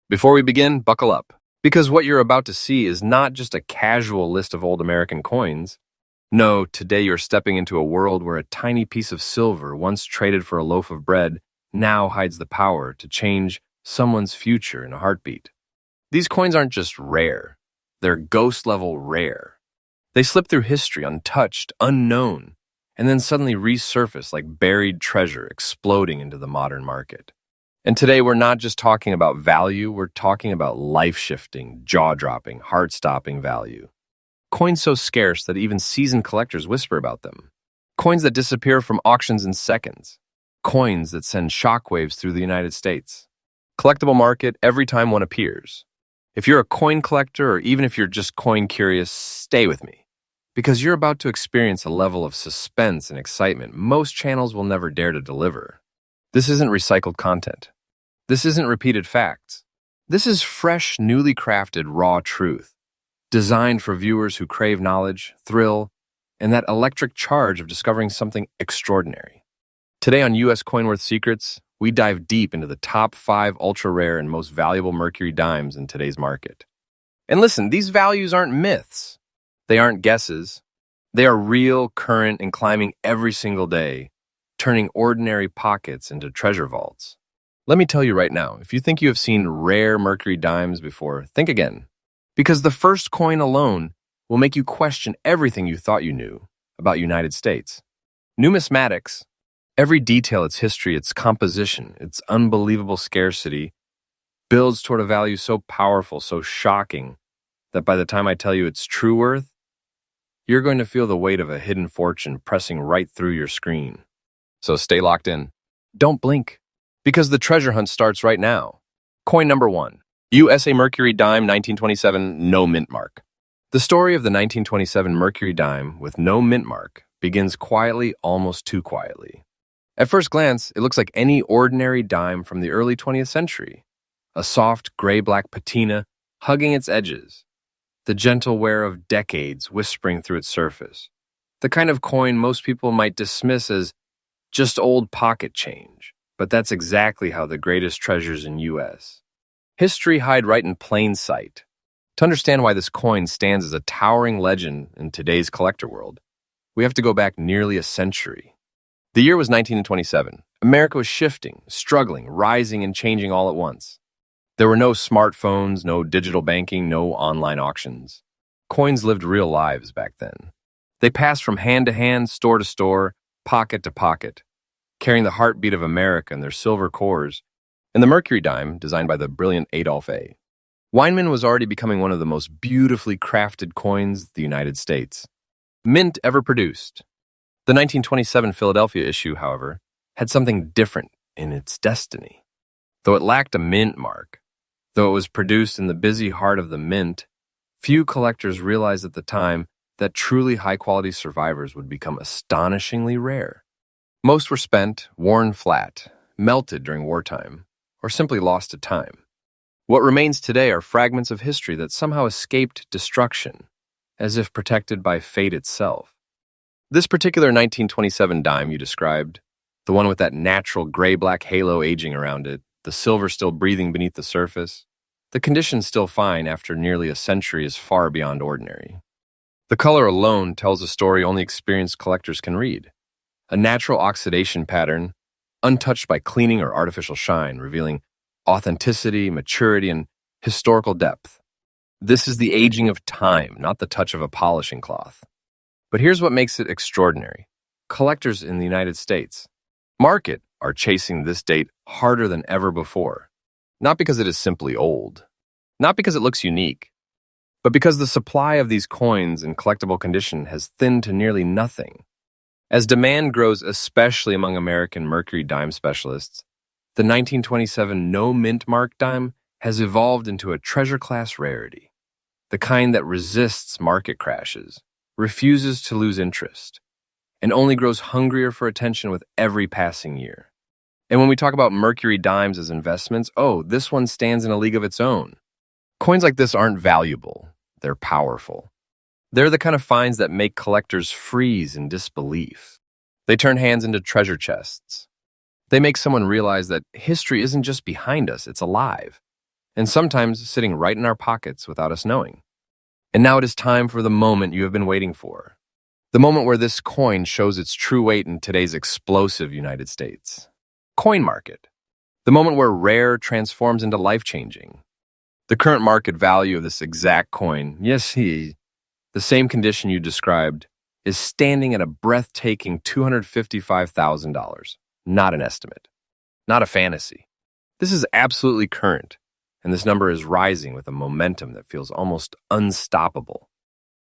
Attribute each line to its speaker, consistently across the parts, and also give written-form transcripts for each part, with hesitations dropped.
Speaker 1: Before we begin, buckle up, because what you're about to see is not just a casual list of old American coins. No, today you're stepping into a world where a tiny piece of silver, once traded for a loaf of bread, now hides the power to change someone's future in a heartbeat. These coins aren't just rare, they're ghost-level rare. They slip through history untouched, unknown, and then suddenly resurface like buried treasure exploding into the modern market. And today we're not just talking about value, we're talking about life-shifting, jaw-dropping, heart-stopping value. Coins so scarce that even seasoned collectors whisper about them. Coins that disappear from auctions in seconds. Coins that send shockwaves through the United States. Collectible market every time one appears. If you're a coin collector, or even if you're just coin curious, stay with me. Because you're about to experience a level of suspense and excitement most channels will never dare to deliver. This isn't recycled content. This isn't repeated facts. This is fresh, newly crafted, raw truth, designed for viewers who crave knowledge, thrill, and that electric charge of discovering something extraordinary. Today on U.S. Coin Worth Secrets, we dive deep into the top 5 ultra-rare and most valuable Mercury Dimes in today's market. And listen, these values aren't myths. They aren't guesses. They are real, current, and climbing every single day, turning ordinary pockets into treasure vaults. Let me tell you right now, if you think you have seen rare Mercury Dimes before, think again. Because the first coin alone will make you question everything you thought you knew about United States. Numismatics, every detail, its history, its composition, its unbelievable scarcity, builds toward a value so powerful, so shocking, that by the time I tell you its true worth, you're going to feel the weight of a hidden fortune pressing right through your screen. So stay locked in. Don't blink, because the treasure hunt starts right now. Coin number 1, USA Mercury Dime 1927, no mint mark. The story of the 1927 Mercury Dime with no mint mark begins quietly, almost too quietly. At first glance, it looks like any ordinary dime from the early 20th century. A soft gray-black patina hugging its edges, the gentle wear of decades whispering through its surface. The kind of coin most people might dismiss as just old pocket change, but that's exactly how the greatest treasures in U.S. history hide right in plain sight. To understand why this coin stands as a towering legend in today's collector world, we have to go back nearly a century. The year was 1927. America was shifting, struggling, rising, and changing all at once. There were no smartphones, no digital banking, no online auctions. Coins lived real lives back then. They passed from hand to hand, store to store, pocket to pocket, carrying the heartbeat of America in their silver cores. And the Mercury Dime, designed by the brilliant Adolph A. Weinman, was already becoming one of the most beautifully crafted coins the United States mint ever produced. The 1927 Philadelphia issue, however, had something different in its destiny. Though it lacked a mint mark, though it was produced in the busy heart of the mint, few collectors realized at the time that truly high-quality survivors would become astonishingly rare. Most were spent, worn flat, melted during wartime, or simply lost to time. What remains today are fragments of history that somehow escaped destruction, as if protected by fate itself. This particular 1927 dime you described, the one with that natural gray-black halo aging around it, the silver still breathing beneath the surface, the condition still fine after nearly a century is far beyond ordinary. The color alone tells a story only experienced collectors can read. A natural oxidation pattern, untouched by cleaning or artificial shine, revealing authenticity, maturity, and historical depth. This is the aging of time, not the touch of a polishing cloth. But here's what makes it extraordinary. Collectors in the United States market are chasing this date harder than ever before. Not because it is simply old, not because it looks unique, but because the supply of these coins in collectible condition has thinned to nearly nothing. As demand grows, especially among American Mercury Dime specialists, the 1927 no mint mark dime has evolved into a treasure class rarity, the kind that resists market crashes, refuses to lose interest, and only grows hungrier for attention with every passing year. And when we talk about Mercury Dimes as investments, this one stands in a league of its own. Coins like this aren't valuable, they're powerful. They're the kind of finds that make collectors freeze in disbelief. They turn hands into treasure chests. They make someone realize that history isn't just behind us, it's alive. and sometimes sitting right in our pockets without us knowing. And now it is time for the moment you have been waiting for. The moment where this coin shows its true weight in today's explosive United States. Coin market. The moment where rare transforms into life-changing. The current market value of this exact coin, yes, the same condition you described, is standing at a breathtaking $255,000. Not an estimate. Not a fantasy. This is absolutely current, and this number is rising with a momentum that feels almost unstoppable.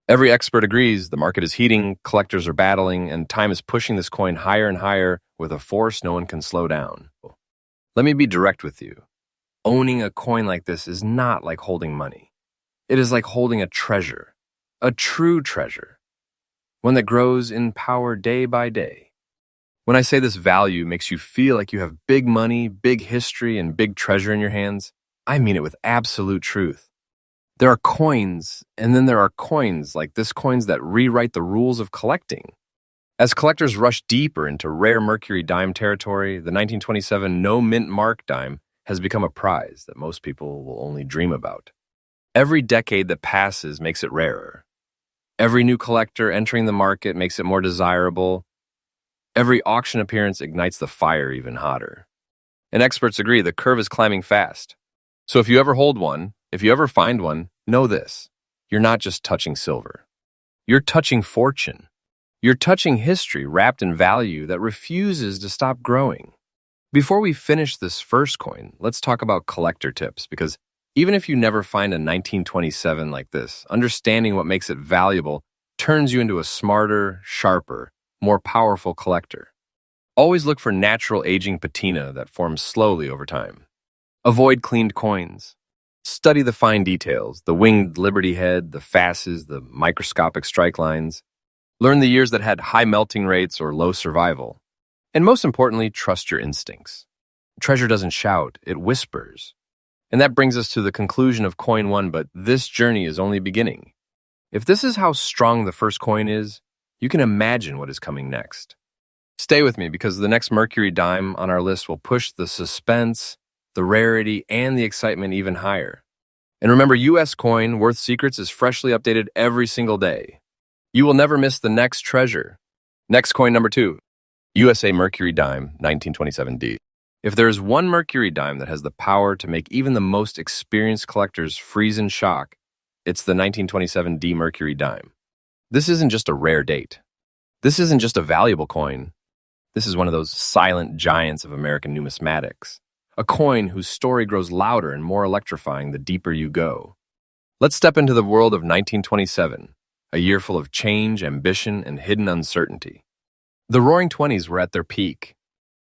Speaker 1: Every expert agrees the market is heating, collectors are battling, and time is pushing this coin higher and higher with a force no one can slow down. Let me be direct with you. Owning a coin like this is not like holding money. It is like holding a treasure, a true treasure, one that grows in power day by day. When I say this value makes you feel like you have big money, big history, and big treasure in your hands, I mean it with absolute truth. There are coins, and then there are coins like this coins that rewrite the rules of collecting. As collectors rush deeper into rare Mercury Dime territory, the 1927 no-mint mark dime has become a prize that most people will only dream about. Every decade that passes makes it rarer. Every new collector entering the market makes it more desirable. Every auction appearance ignites the fire even hotter. And experts agree the curve is climbing fast. So if you ever hold one, if you ever find one, know this. You're not just touching silver. You're touching fortune. You're touching history wrapped in value that refuses to stop growing. Before we finish this first coin, let's talk about collector tips, because even if you never find a 1927 like this, understanding what makes it valuable turns you into a smarter, sharper, more powerful collector. Always look for natural aging patina that forms slowly over time. Avoid cleaned coins. Study the fine details, the winged liberty head, the fasces, the microscopic strike lines. Learn the years that had high melting rates or low survival. And most importantly, trust your instincts. Treasure doesn't shout, it whispers. And that brings us to the conclusion of coin one, but this journey is only beginning. If this is how strong the first coin is, you can imagine what is coming next. Stay with me, because the next Mercury Dime on our list will push the suspense, the rarity, and the excitement even higher. And remember, US Coin Worth Secrets is freshly updated every single day. You will never miss the next treasure. Next coin number 2. USA Mercury Dime 1927D. If there is one Mercury Dime that has the power to make even the most experienced collectors freeze in shock, it's the 1927D Mercury Dime. This isn't just a rare date. This isn't just a valuable coin. This is one of those silent giants of American numismatics. A coin whose story grows louder and more electrifying the deeper you go. Let's step into the world of 1927, a year full of change, ambition, and hidden uncertainty. The Roaring Twenties were at their peak.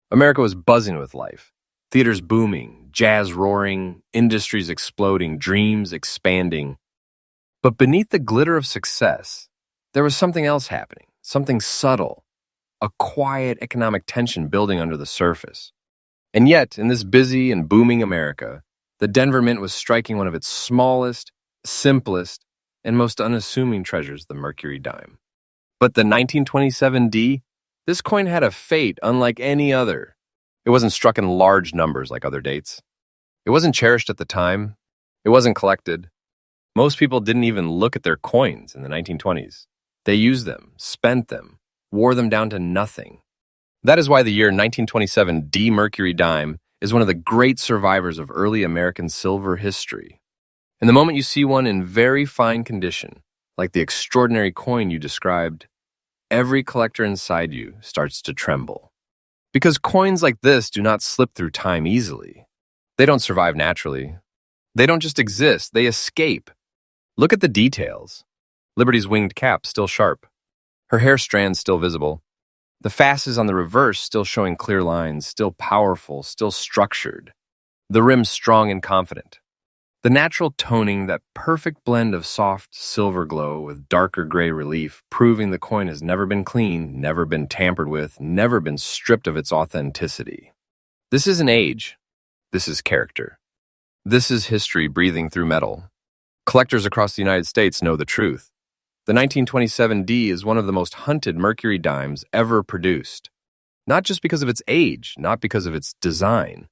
Speaker 1: America was buzzing with life. Theaters booming, jazz roaring, industries exploding, dreams expanding. But beneath the glitter of success, there was something else happening, something subtle, a quiet economic tension building under the surface. And yet, in this busy and booming America, the Denver Mint was striking one of its smallest, simplest, and most unassuming treasures, the Mercury Dime. But the 1927D, this coin had a fate unlike any other. It wasn't struck in large numbers like other dates. It wasn't cherished at the time. It wasn't collected. Most people didn't even look at their coins in the 1920s. They used them, spent them, wore them down to nothing. That is why the year 1927D Mercury Dime is one of the great survivors of early American silver history. And the moment you see one in very fine condition, like the extraordinary coin you described, every collector inside you starts to tremble. Because coins like this do not slip through time easily. They don't survive naturally. They don't just exist, they escape. Look at the details. Liberty's winged cap still sharp. Her hair strands still visible. The fasces on the reverse still showing clear lines, still powerful, still structured. The rim strong and confident. The natural toning, that perfect blend of soft silver glow with darker gray relief, proving the coin has never been cleaned, never been tampered with, never been stripped of its authenticity. This isn't age. This is character. This is history breathing through metal. Collectors across the United States know the truth. The 1927D is one of the most hunted Mercury Dimes ever produced. Not just because of its age, not because of its design,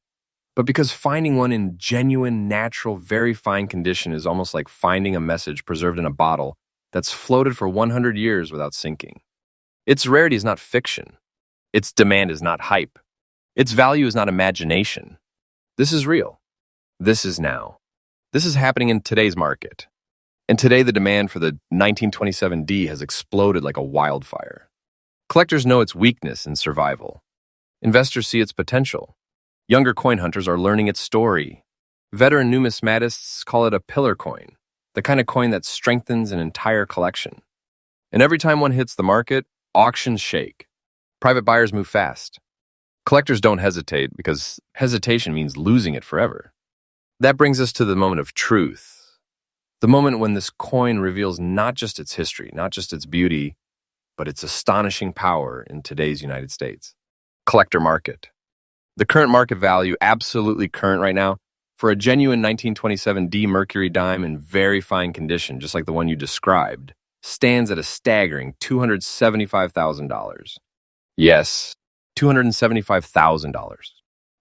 Speaker 1: but because finding one in genuine, natural, very fine condition is almost like finding a message preserved in a bottle that's floated for 100 years without sinking. Its rarity is not fiction. Its demand is not hype. Its value is not imagination. This is real. This is now. This is happening in today's market. And today, the demand for the 1927D has exploded like a wildfire. Collectors know its weakness in survival. Investors see its potential. Younger coin hunters are learning its story. Veteran numismatists call it a pillar coin, the kind of coin that strengthens an entire collection. And every time one hits the market, auctions shake. Private buyers move fast. Collectors don't hesitate because hesitation means losing it forever. That brings us to the moment of truth. The moment when this coin reveals not just its history, not just its beauty, but its astonishing power in today's United States. Collector market. The current market value, absolutely current right now, for a genuine 1927D Mercury dime in very fine condition, just like the one you described, stands at a staggering $275,000. Yes, $275,000.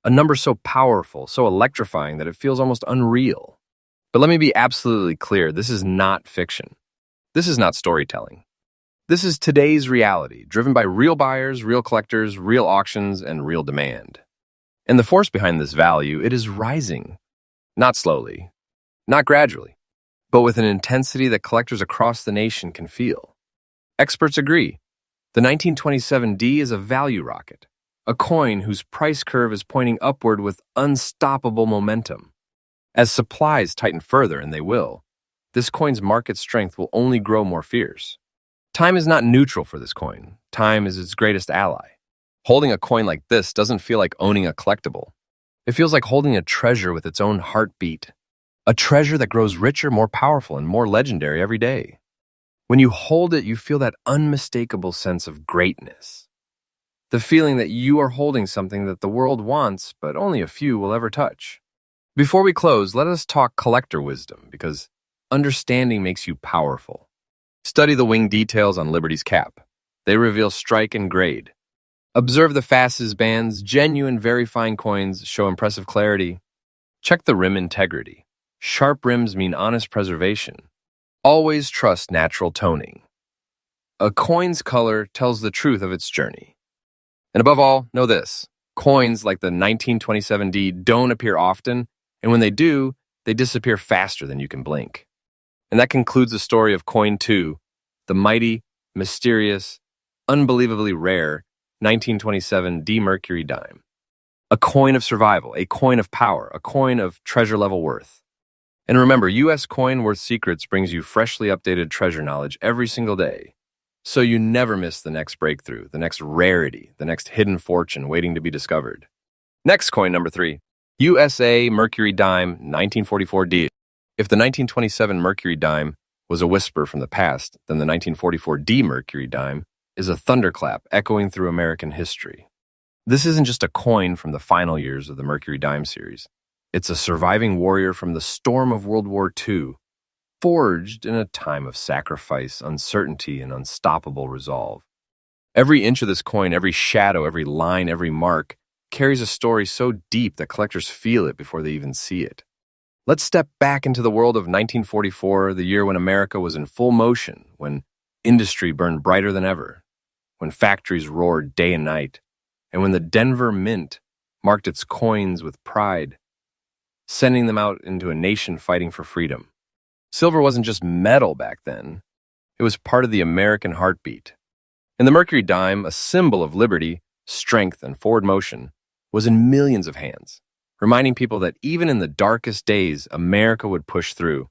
Speaker 1: A number so powerful, so electrifying that it feels almost unreal. But let me be absolutely clear, this is not fiction. This is not storytelling. This is today's reality, driven by real buyers, real collectors, real auctions, and real demand. And the force behind this value, it is rising. Not slowly, not gradually, but with an intensity that collectors across the nation can feel. Experts agree. The 1927D is a value rocket, a coin whose price curve is pointing upward with unstoppable momentum. As supplies tighten further, and they will, this coin's market strength will only grow more fierce. Time is not neutral for this coin. Time is its greatest ally. Holding a coin like this doesn't feel like owning a collectible. It feels like holding a treasure with its own heartbeat. A treasure that grows richer, more powerful, and more legendary every day. When you hold it, you feel that unmistakable sense of greatness. The feeling that you are holding something that the world wants, but only a few will ever touch. Before we close, let us talk collector wisdom, because understanding makes you powerful. Study the wing details on Liberty's cap. They reveal strike and grade. Observe the fasces bands, genuine, very fine coins show impressive clarity. Check the rim integrity. Sharp rims mean honest preservation. Always trust natural toning. A coin's color tells the truth of its journey. And above all, know this. Coins like the 1927D don't appear often, and when they do, they disappear faster than you can blink. And that concludes the story of Coin 2, the mighty, mysterious, unbelievably rare 1927D Mercury dime. A coin of survival, a coin of power, a coin of treasure-level worth. And remember, U.S. Coin Worth Secrets brings you freshly updated treasure knowledge every single day, so you never miss the next breakthrough, the next rarity, the next hidden fortune waiting to be discovered. Next coin number 3, USA Mercury Dime 1944D. If the 1927 Mercury Dime was a whisper from the past, then the 1944D Mercury Dime is a thunderclap echoing through American history. This isn't just a coin from the final years of the Mercury Dime series. It's a surviving warrior from the storm of World War II, forged in a time of sacrifice, uncertainty, and unstoppable resolve. Every inch of this coin, every shadow, every line, every mark, carries a story so deep that collectors feel it before they even see it. Let's step back into the world of 1944, the year when America was in full motion, when industry burned brighter than ever, when factories roared day and night, and when the Denver Mint marked its coins with pride, sending them out into a nation fighting for freedom. Silver wasn't just metal back then. It was part of the American heartbeat. And the Mercury Dime, a symbol of liberty, strength, and forward motion, was in millions of hands, reminding people that even in the darkest days, America would push through.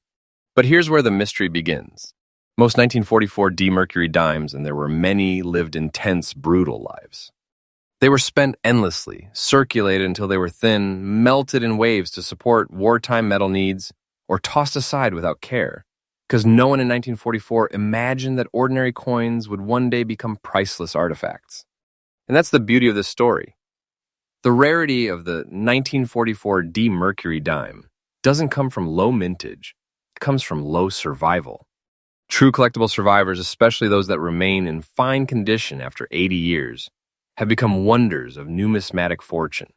Speaker 1: But here's where the mystery begins. Most 1944D Mercury dimes, and there were many, lived intense, brutal lives. They were spent endlessly, circulated until they were thin, melted in waves to support wartime metal needs, or tossed aside without care, because no one in 1944 imagined that ordinary coins would one day become priceless artifacts. And that's the beauty of this story. The rarity of the 1944D Mercury dime doesn't come from low mintage, it comes from low survival. True collectible survivors, especially those that remain in fine condition after 80 years, have become wonders of numismatic fortune.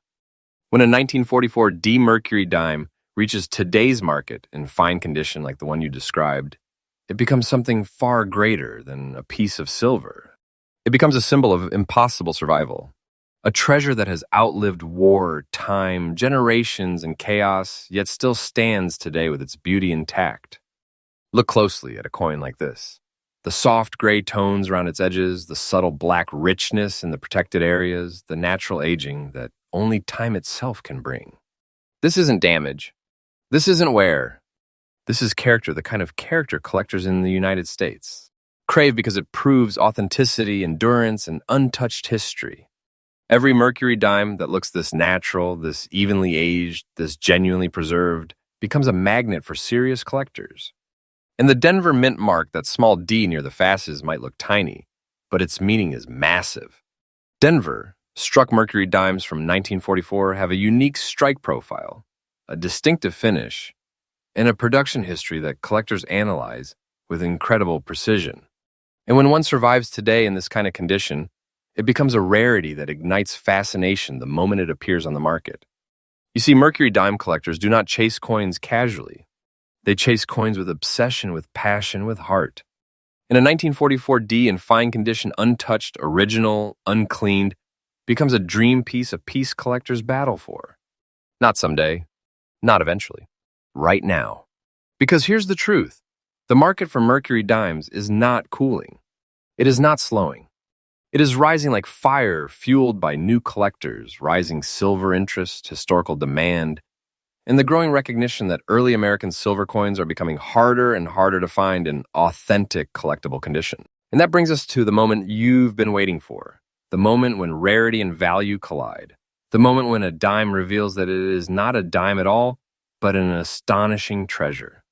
Speaker 1: When a 1944 D Mercury dime reaches today's market in fine condition like the one you described, it becomes something far greater than a piece of silver. It becomes a symbol of impossible survival, a treasure that has outlived war, time, generations, and chaos, yet still stands today with its beauty intact. Look closely at a coin like this. The soft gray tones around its edges, the subtle black richness in the protected areas, the natural aging that only time itself can bring. This isn't damage. This isn't wear. This is character, the kind of character collectors in the United States crave because it proves authenticity, endurance, and untouched history. Every Mercury dime that looks this natural, this evenly aged, this genuinely preserved, becomes a magnet for serious collectors. And the Denver mint mark, that small D near the faces, might look tiny, but its meaning is massive. Denver, struck Mercury dimes from 1944 have a unique strike profile, a distinctive finish, and a production history that collectors analyze with incredible precision. And when one survives today in this kind of condition, it becomes a rarity that ignites fascination the moment it appears on the market. You see, Mercury dime collectors do not chase coins casually. They chase coins with obsession, with passion, with heart. And a 1944 D in fine condition, untouched, original, uncleaned, becomes a dream piece a piece collectors battle for. Not someday, not eventually, right now. Because here's the truth. The market for Mercury dimes is not cooling. It is not slowing. It is rising like fire, fueled by new collectors, rising silver interest, historical demand, and the growing recognition that early American silver coins are becoming harder and harder to find in authentic collectible condition. And that brings us to the moment you've been waiting for, the moment when rarity and value collide, the moment when a dime reveals that it is not a dime at all, but an astonishing treasure.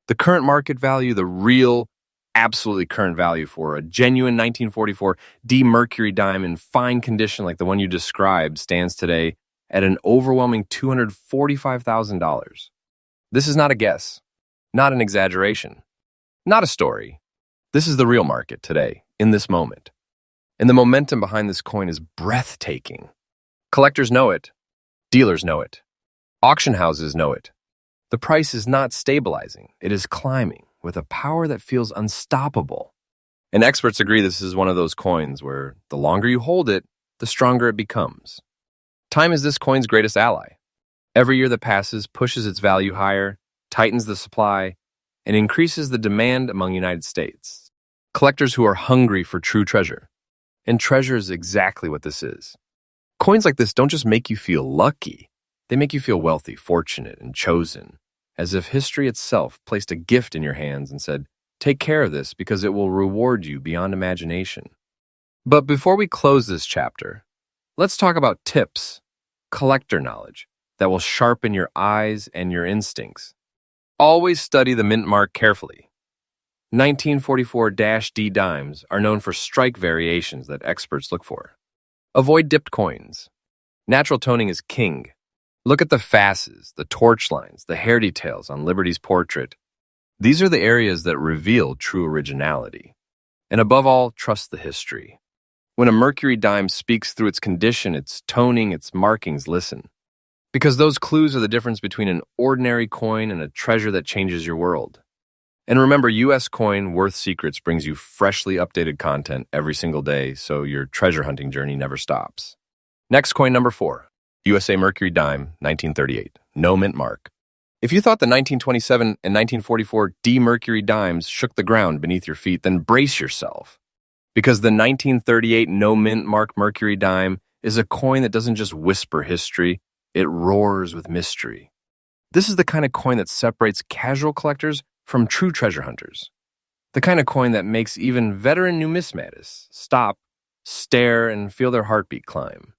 Speaker 1: The current market value, the real, absolutely current value for a genuine 1944 D Mercury dime in fine condition like the one you described, stands today at an overwhelming $245,000. This is not a guess, not an exaggeration, not a story. This is the real market today, in this moment. And the momentum behind this coin is breathtaking. Collectors know it. Dealers know it. Auction houses know it. The price is not stabilizing. It is climbing with a power that feels unstoppable. And experts agree this is one of those coins where the longer you hold it, the stronger it becomes. Time is this coin's greatest ally. Every year that passes pushes its value higher, tightens the supply, and increases the demand among United States. Collectors who are hungry for true treasure. And treasure is exactly what this is. Coins like this don't just make you feel lucky. They make you feel wealthy, fortunate, and chosen, as if history itself placed a gift in your hands and said, take care of this because it will reward you beyond imagination. But before we close this chapter, let's talk about tips, collector knowledge, that will sharpen your eyes and your instincts. Always study the mint mark carefully. 1944-D dimes are known for strike variations that experts look for. Avoid dipped coins. Natural toning is king. Look at the fasces, the torch lines, the hair details on Liberty's portrait. These are the areas that reveal true originality. And above all, trust the history. When a Mercury dime speaks through its condition, its toning, its markings, listen. Because those clues are the difference between an ordinary coin and a treasure that changes your world. And remember, U.S. Coin Worth Secrets brings you freshly updated content every single day, so your treasure hunting journey never stops. Next coin number 4. USA Mercury Dime, 1938. No mint mark. If you thought the 1927 and 1944 D Mercury dimes shook the ground beneath your feet, then brace yourself. Because the 1938 no mint mark Mercury dime is a coin that doesn't just whisper history, it roars with mystery. This is the kind of coin that separates casual collectors from true treasure hunters. The kind of coin that makes even veteran numismatists stop, stare, and feel their heartbeat climb.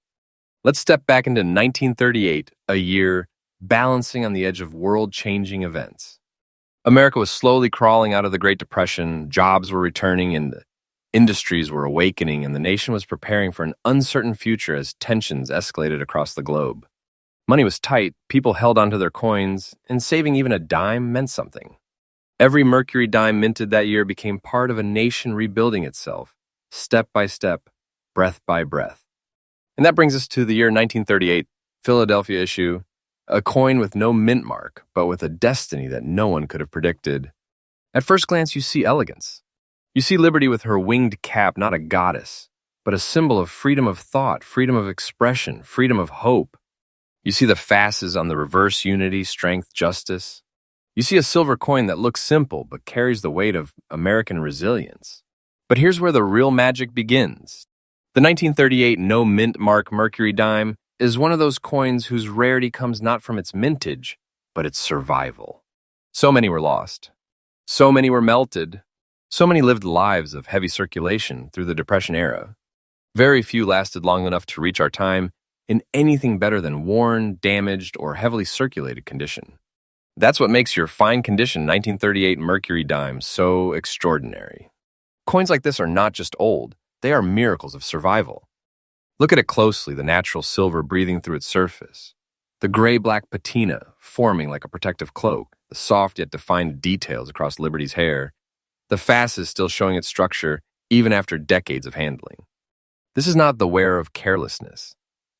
Speaker 1: Let's step back into 1938, a year balancing on the edge of world-changing events. America was slowly crawling out of the Great Depression, jobs were returning, and the industries were awakening, and the nation was preparing for an uncertain future as tensions escalated across the globe. Money was tight, people held onto their coins, and saving even a dime meant something. Every Mercury dime minted that year became part of a nation rebuilding itself, step by step, breath by breath. And that brings us to the year 1938, Philadelphia issue, a coin with no mint mark, but with a destiny that no one could have predicted. At first glance, you see elegance. You see Liberty with her winged cap, not a goddess, but a symbol of freedom of thought, freedom of expression, freedom of hope. You see the fasces on the reverse: unity, strength, justice. You see a silver coin that looks simple but carries the weight of American resilience. But here's where the real magic begins. The 1938 no mint mark Mercury Dime is one of those coins whose rarity comes not from its mintage, but its survival. So many were lost. So many were melted. So many lived lives of heavy circulation through the Depression era. Very few lasted long enough to reach our time in anything better than worn, damaged, or heavily circulated condition. That's what makes your fine condition 1938 Mercury Dime so extraordinary. Coins like this are not just old, they are miracles of survival. Look at it closely, the natural silver breathing through its surface, the gray-black patina forming like a protective cloak, the soft yet defined details across Liberty's hair, the fasces still showing its structure even after decades of handling. This is not the wear of carelessness.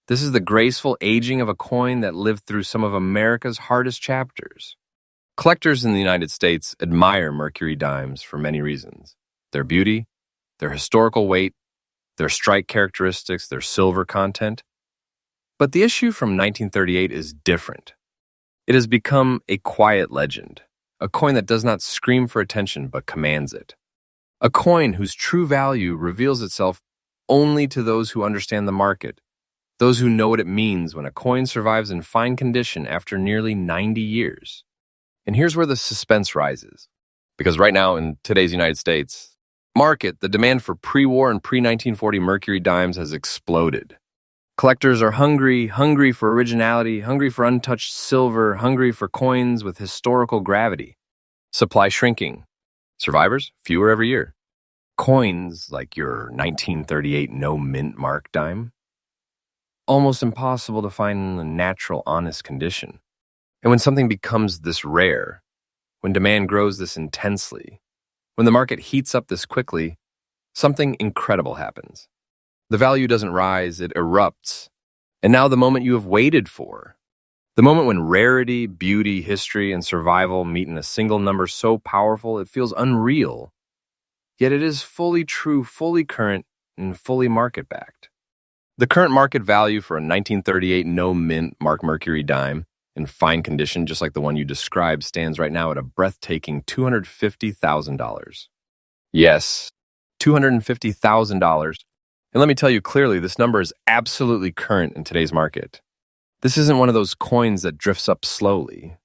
Speaker 1: This is the graceful aging of a coin that lived through some of America's hardest chapters. Collectors in the United States admire Mercury Dimes for many reasons: their beauty, their historical weight, their strike characteristics, their silver content. But the issue from 1938 is different. It has become a quiet legend, a coin that does not scream for attention but commands it. A coin whose true value reveals itself only to those who understand the market, those who know what it means when a coin survives in fine condition after nearly 90 years. And here's where the suspense rises. Because right now in today's United States market, the demand for pre-war and pre-1940 Mercury Dimes has exploded. Collectors are hungry for originality, hungry for untouched silver, hungry for coins with historical gravity. Supply shrinking. Survivors, fewer every year. Coins like your 1938 no mint mark dime, almost impossible to find in a natural, honest condition. And when something becomes this rare, when demand grows this intensely, when the market heats up this quickly, something incredible happens. The value doesn't rise, it erupts. And now the moment you have waited for, the moment when rarity, beauty, history, and survival meet in a single number so powerful it feels unreal, yet it is fully true, fully current, and fully market-backed. The current market value for a 1938 no mint mark Mercury Dime in fine condition, just like the one you described, stands right now at a breathtaking $250,000. Yes, $250,000. And let me tell you clearly, this number is absolutely current in today's market. This isn't one of those coins that drifts up slowly.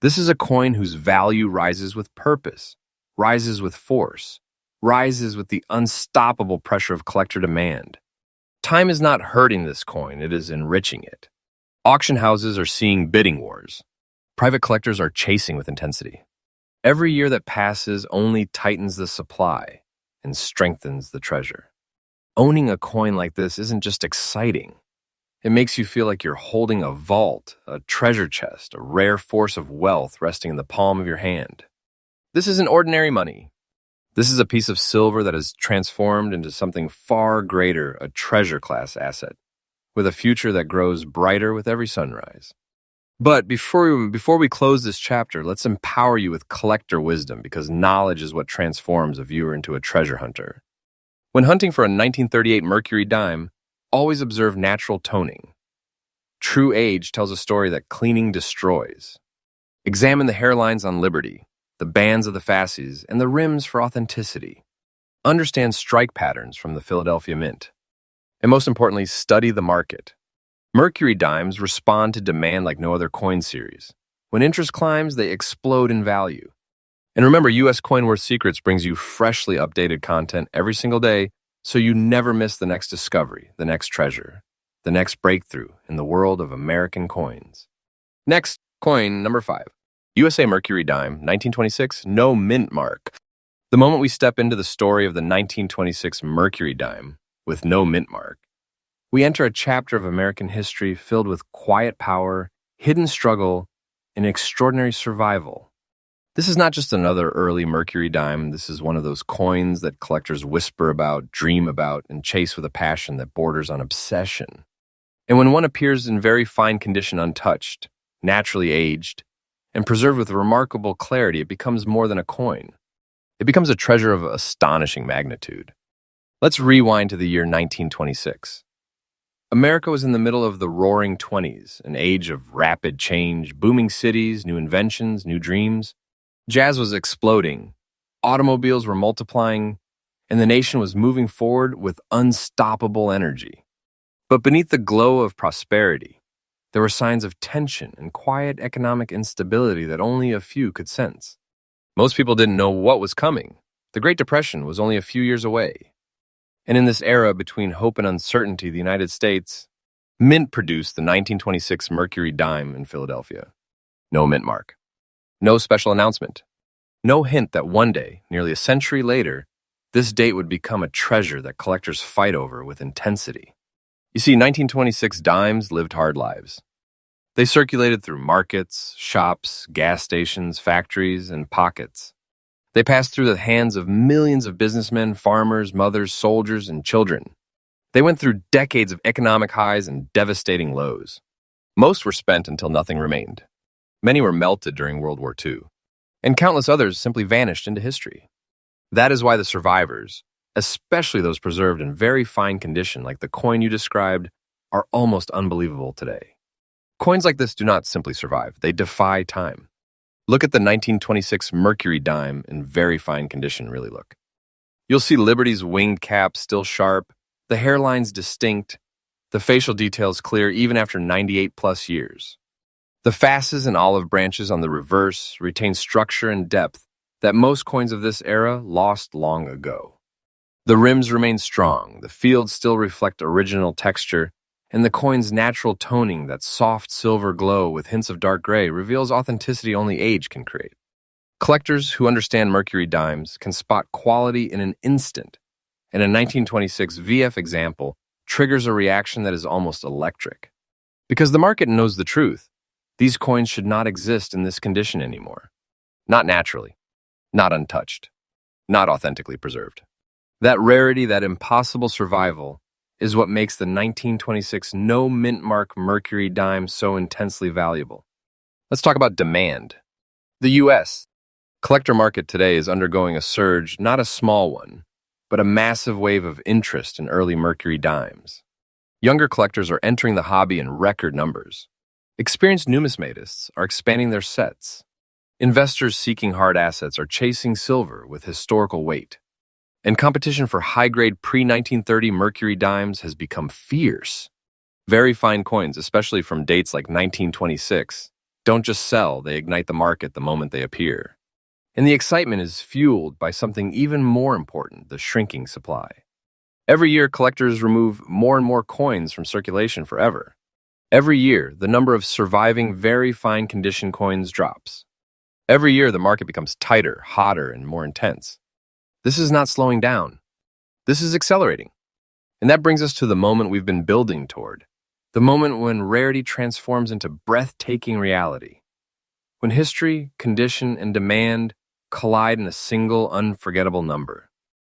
Speaker 1: This is a coin whose value rises with purpose, rises with force, rises with the unstoppable pressure of collector demand. Time is not hurting this coin, it is enriching it. Auction houses are seeing bidding wars. Private collectors are chasing with intensity. Every year that passes only tightens the supply and strengthens the treasure. Owning a coin like this isn't just exciting. It makes you feel like you're holding a vault, a treasure chest, a rare force of wealth resting in the palm of your hand. This isn't ordinary money. This is a piece of silver that has transformed into something far greater, a treasure class asset, with a future that grows brighter with every sunrise. But before we close this chapter, let's empower you with collector wisdom, because knowledge is what transforms a viewer into a treasure hunter. When hunting for a 1938 Mercury Dime, always observe natural toning. True age tells a story that cleaning destroys. Examine the hairlines on Liberty, the bands of the fasces, and the rims for authenticity. Understand strike patterns from the Philadelphia Mint. And most importantly, study the market. Mercury Dimes respond to demand like no other coin series. When interest climbs, they explode in value. And remember, US Coin Worth Secrets brings you freshly updated content every single day, so you never miss the next discovery, the next treasure, the next breakthrough in the world of American coins. Next, coin number 5. USA Mercury Dime, 1926, no mint mark. The moment we step into the story of the 1926 Mercury Dime with no mint mark, we enter a chapter of American history filled with quiet power, hidden struggle, and extraordinary survival. This is not just another early Mercury Dime. This is one of those coins that collectors whisper about, dream about, and chase with a passion that borders on obsession. And when one appears in very fine condition untouched, naturally aged, and preserved with remarkable clarity, it becomes more than a coin. It becomes a treasure of astonishing magnitude. Let's rewind to the year 1926. America was in the middle of the Roaring Twenties, an age of rapid change, booming cities, new inventions, new dreams. Jazz was exploding, automobiles were multiplying, and the nation was moving forward with unstoppable energy. But beneath the glow of prosperity, there were signs of tension and quiet economic instability that only a few could sense. Most people didn't know what was coming. The Great Depression was only a few years away. And in this era between hope and uncertainty, the United States Mint produced the 1926 Mercury Dime in Philadelphia. No mint mark. No special announcement. No hint that one day, nearly a century later, this date would become a treasure that collectors fight over with intensity. You see, 1926 dimes lived hard lives. They circulated through markets, shops, gas stations, factories, and pockets. They passed through the hands of millions of businessmen, farmers, mothers, soldiers, and children. They went through decades of economic highs and devastating lows. Most were spent until nothing remained. Many were melted during World War II, and countless others simply vanished into history. That is why the survivors, especially those preserved in very fine condition like the coin you described, are almost unbelievable today. Coins like this do not simply survive, they defy time. Look at the 1926 Mercury Dime in very fine condition, really look. You'll see Liberty's winged cap still sharp, the hairlines distinct, the facial details clear even after 98 plus years. The fasces and olive branches on the reverse retain structure and depth that most coins of this era lost long ago. The rims remain strong, the fields still reflect original texture, and the coin's natural toning, that soft silver glow with hints of dark gray, reveals authenticity only age can create. Collectors who understand Mercury dimes can spot quality in an instant, and a 1926 VF example triggers a reaction that is almost electric. Because the market knows the truth, these coins should not exist in this condition anymore. Not naturally, not untouched, not authentically preserved. That rarity, that impossible survival, is what makes the 1926 no mint mark Mercury dime so intensely valuable. Let's talk about demand. The U.S. collector market today is undergoing a surge, not a small one, but a massive wave of interest in early Mercury dimes. Younger collectors are entering the hobby in record numbers. Experienced numismatists are expanding their sets. Investors seeking hard assets are chasing silver with historical weight. And competition for high-grade pre-1930 Mercury dimes has become fierce. Very fine coins, especially from dates like 1926, don't just sell, they ignite the market the moment they appear. And the excitement is fueled by something even more important, the shrinking supply. Every year, collectors remove more and more coins from circulation forever. Every year, the number of surviving very fine condition coins drops. Every year, the market becomes tighter, hotter, and more intense. This is not slowing down. This is accelerating. And that brings us to the moment we've been building toward, the moment when rarity transforms into breathtaking reality, when history, condition, and demand collide in a single, unforgettable number.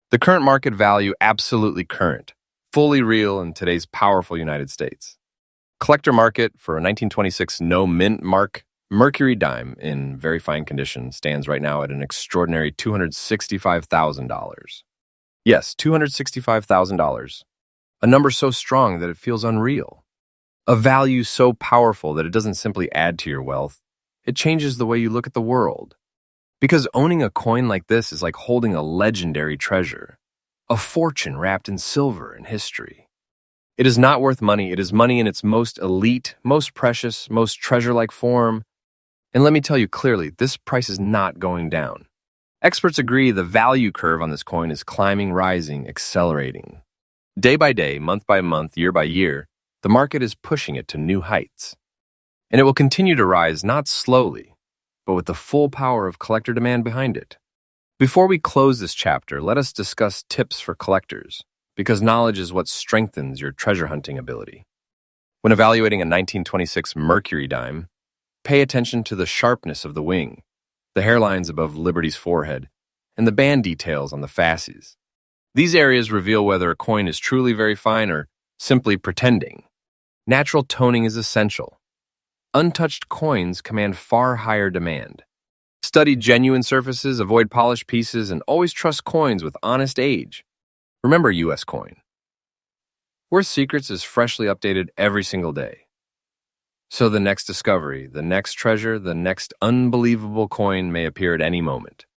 Speaker 1: The current market value, absolutely current, fully real in today's powerful United States. Collector market for a 1926 no mint mark Mercury dime in very fine condition stands right now at an extraordinary $265,000. Yes, $265,000. A number so strong that it feels unreal. A value so powerful that it doesn't simply add to your wealth, it changes the way you look at the world. Because owning a coin like this is like holding a legendary treasure, a fortune wrapped in silver and history. It is not worth money, it is money in its most elite, most precious, most treasure-like form. And let me tell you clearly, this price is not going down. Experts agree the value curve on this coin is climbing, rising, accelerating. Day by day, month by month, year by year, the market is pushing it to new heights. And it will continue to rise not slowly, but with the full power of collector demand behind it. Before we close this chapter, let us discuss tips for collectors, because knowledge is what strengthens your treasure hunting ability. When evaluating a 1926 Mercury dime, pay attention to the sharpness of the wing, the hairlines above Liberty's forehead, and the band details on the fasces. These areas reveal whether a coin is truly very fine or simply pretending. Natural toning is essential. Untouched coins command far higher demand. Study genuine surfaces, avoid polished pieces, and always trust coins with honest age. Remember US coin. Worth Secrets is freshly updated every single day. So the next discovery, the next treasure, the next unbelievable coin may appear at any moment.